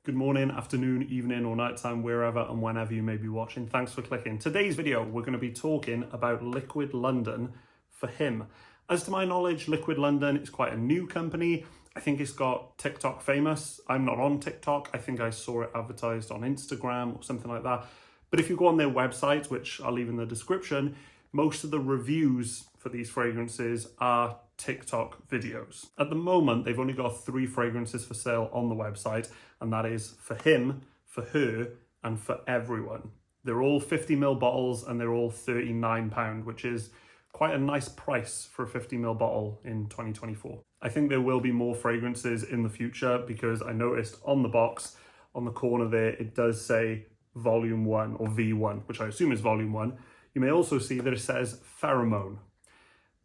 Good morning, afternoon, evening, or nighttime, wherever and whenever you may be watching. Thanks for clicking. Today's video, we're going to be talking about Liquid London for him. As to my knowledge, Liquid London is quite a new company. I think it's got TikTok famous. I'm not on TikTok. I think I saw it advertised on Instagram or something like that. But if you go on their website, which I'll leave in the description, most of the reviews for these fragrances are TikTok videos. At the moment, they've only got 3 fragrances for sale on the website, and that is for him, for her, and for everyone. They're all 50ml bottles and they're all £39, which is quite a nice price for a 50ml bottle in 2024. I think there will be more fragrances in the future because I noticed on the box, on the corner there, it does say Volume 1 or V1, which I assume is Volume 1. You may also see that it says pheromone.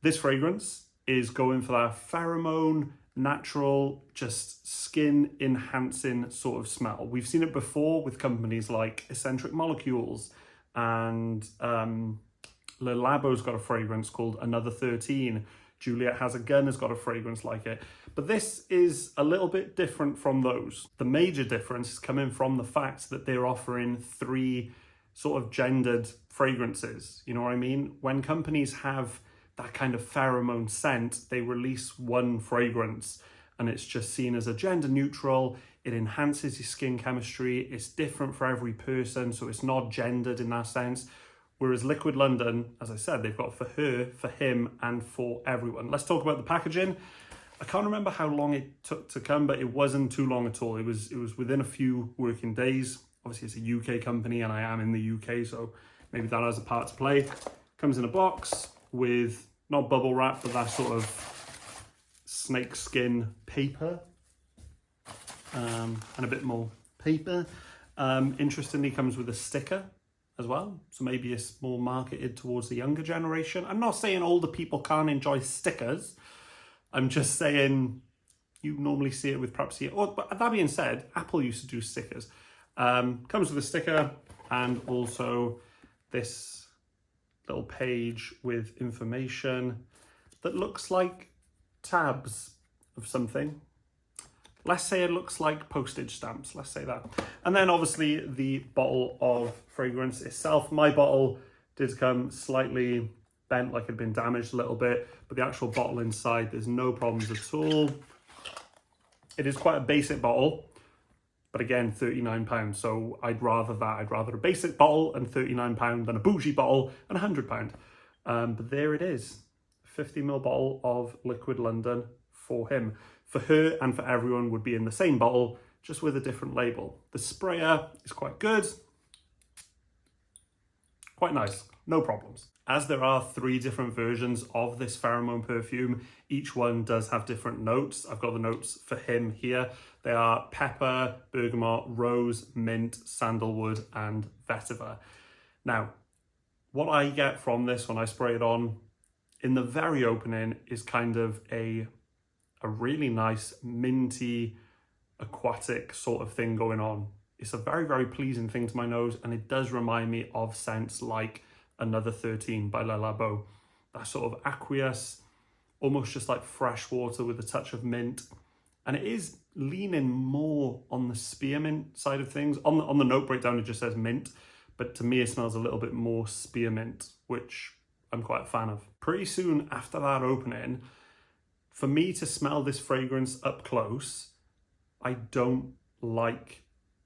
This fragrance is going for that pheromone, natural, just skin enhancing sort of smell. We've seen it before with companies like Eccentric Molecules, and Le Labo's got a fragrance called Another 13. Juliet Has a Gun has got a fragrance like it. But this is a little bit different from those. The major difference is coming from the fact that they're offering 3 sort of gendered fragrances. You know what I mean? When companies have that kind of pheromone scent, they release one fragrance and it's just seen as a gender neutral. It enhances your skin chemistry. It's different for every person, so it's not gendered in that sense. Whereas Liquid London, as I said, they've got for her, for him, and for everyone. Let's talk about the packaging. I can't remember how long it took to come, but it wasn't too long at all. It was within a few working days. Obviously, it's a UK company and I am in the UK, so maybe that has a part to play. Comes in a box with not bubble wrap, but that sort of snake skin paper and a bit more paper. Interestingly, comes with a sticker as well, so maybe it's more marketed towards the younger generation. I'm not saying older people can't enjoy stickers. I'm just saying you normally see it with perhaps but that being said, Apple used to do stickers. Comes with a sticker and also this little page with information that looks like tabs of something. Let's say it looks like postage stamps, let's say that. And then obviously the bottle of fragrance itself. My bottle did come slightly bent, like it had been damaged a little bit, but the actual bottle inside, there's no problems at all. It is quite a basic bottle, but again, £39. So I'd rather that. I'd rather a basic bottle and £39 than a bougie bottle and £100. But there it is, 50ml bottle of Liquid London for him. For her and for everyone would be in the same bottle, just with a different label. The sprayer is quite good, quite nice, no problems. As there are 3 different versions of this pheromone perfume, each one does have different notes. I've got the notes for him here. They are pepper, bergamot, rose, mint, sandalwood, and vetiver. Now, what I get from this when I spray it on, in the very opening, is kind of a really nice minty, aquatic sort of thing going on. It's a very, very pleasing thing to my nose, and it does remind me of scents like Another 13 by Le Labo. That sort of aqueous, almost just like fresh water with a touch of mint. And it is leaning more on the spearmint side of things. On the note breakdown, it just says mint, but to me, it smells a little bit more spearmint, which I'm quite a fan of. Pretty soon after that opening, for me to smell this fragrance up close, I don't like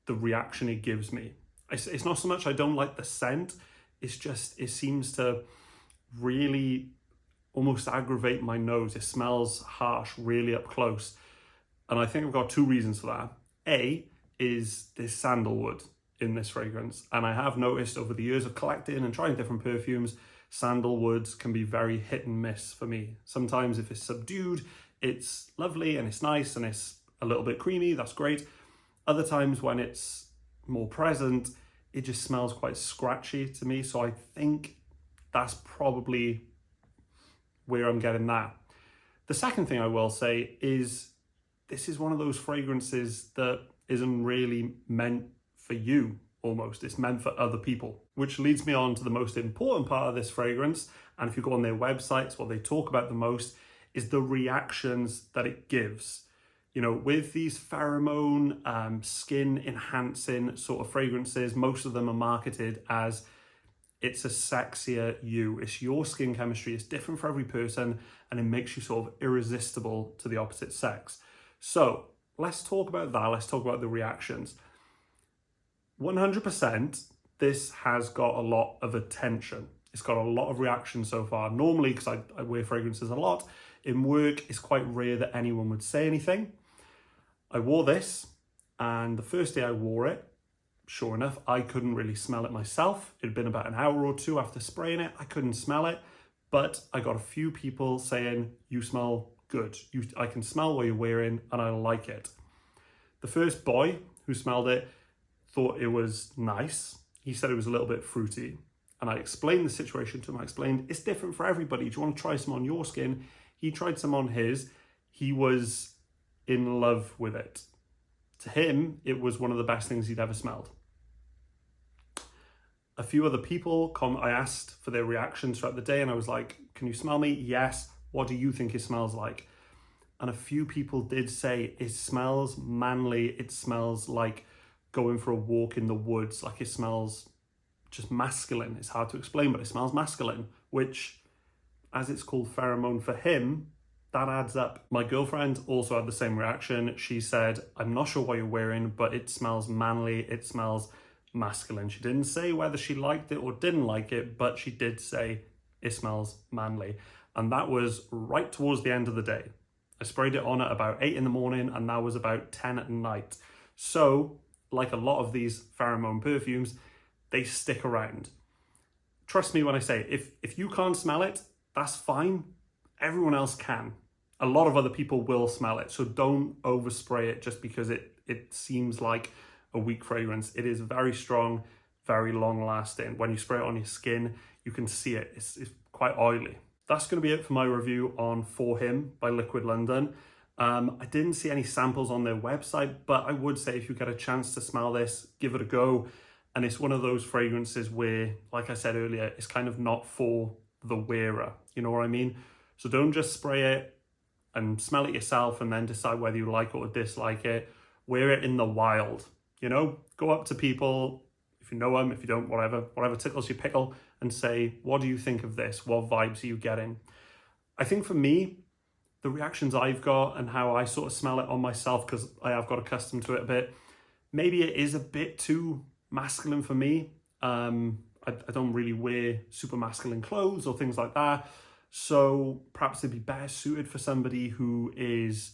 the reaction it gives me. It's not so much I don't like the scent, it's just, it seems to really almost aggravate my nose. It smells harsh really up close. And I think I've got 2 reasons for that. A is there's sandalwood in this fragrance. And I have noticed over the years of collecting and trying different perfumes, sandalwoods can be very hit and miss for me. Sometimes if it's subdued, it's lovely and it's nice and it's a little bit creamy, that's great. Other times when it's more present, it just smells quite scratchy to me. So I think that's probably where I'm getting that. The second thing I will say is this is one of those fragrances that isn't really meant for you, almost. It's meant for other people, which leads me on to the most important part of this fragrance. And if you go on their websites, what they talk about the most is the reactions that it gives. You know, with these pheromone, skin enhancing sort of fragrances, most of them are marketed as it's a sexier you. It's your skin chemistry. It's different for every person, and it makes you sort of irresistible to the opposite sex. So let's talk about that. Let's talk about the reactions. 100%, this has got a lot of attention. It's got a lot of reactions so far. Normally, because I wear fragrances a lot, in work, it's quite rare that anyone would say anything. I wore this, and the first day I wore it, sure enough, I couldn't really smell it myself. It had been about an hour or two after spraying it. I couldn't smell it, but I got a few people saying, you smell good. I can smell what you're wearing, and I like it. The first boy who smelled it thought it was nice. He said it was a little bit fruity. And I explained the situation to him. I explained, it's different for everybody. Do you want to try some on your skin? He tried some on his. He was in love with it. To him, it was one of the best things he'd ever smelled. A few other people, I asked for their reactions throughout the day, and I was like, can you smell me? Yes. What do you think it smells like? And a few people did say it smells manly. It smells like going for a walk in the woods. Like it smells just masculine. It's hard to explain, but it smells masculine, which, as it's called pheromone for him, that adds up. My girlfriend also had the same reaction. She said, I'm not sure what you're wearing, but it smells manly. It smells masculine. She didn't say whether she liked it or didn't like it, but she did say it smells manly. And that was right towards the end of the day. I sprayed it on at about 8 in the morning, and that was about 10 at night. So, like a lot of these pheromone perfumes, they stick around. Trust me when I say, if you can't smell it, that's fine. Everyone else can. A lot of other people will smell it, so don't overspray it just because it seems like a weak fragrance. It is very strong, very long lasting. When you spray it on your skin, you can see it. It's quite oily. That's going to be it for my review on For Him by Liquid London. I didn't see any samples on their website, but I would say if you get a chance to smell this, give it a go. And it's one of those fragrances where, like I said earlier, it's kind of not for the wearer. You know what I mean? So don't just spray it and smell it yourself and then decide whether you like it or dislike it. Wear it in the wild, you know? Go up to people, if you know them, if you don't, whatever tickles your pickle, and say, what do you think of this? What vibes are you getting? I think for me, the reactions I've got and how I sort of smell it on myself, because I have got accustomed to it a bit, maybe it is a bit too masculine for me. I don't really wear super masculine clothes or things like that. So perhaps it'd be better suited for somebody who is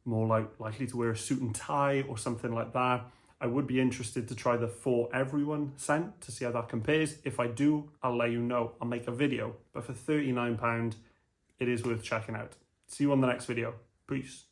more likely to wear a suit and tie or something like that. I would be interested to try the For Everyone scent to see how that compares. If I do, I'll let you know. I'll make a video. But for £39, it is worth checking out. See you on the next video. Peace.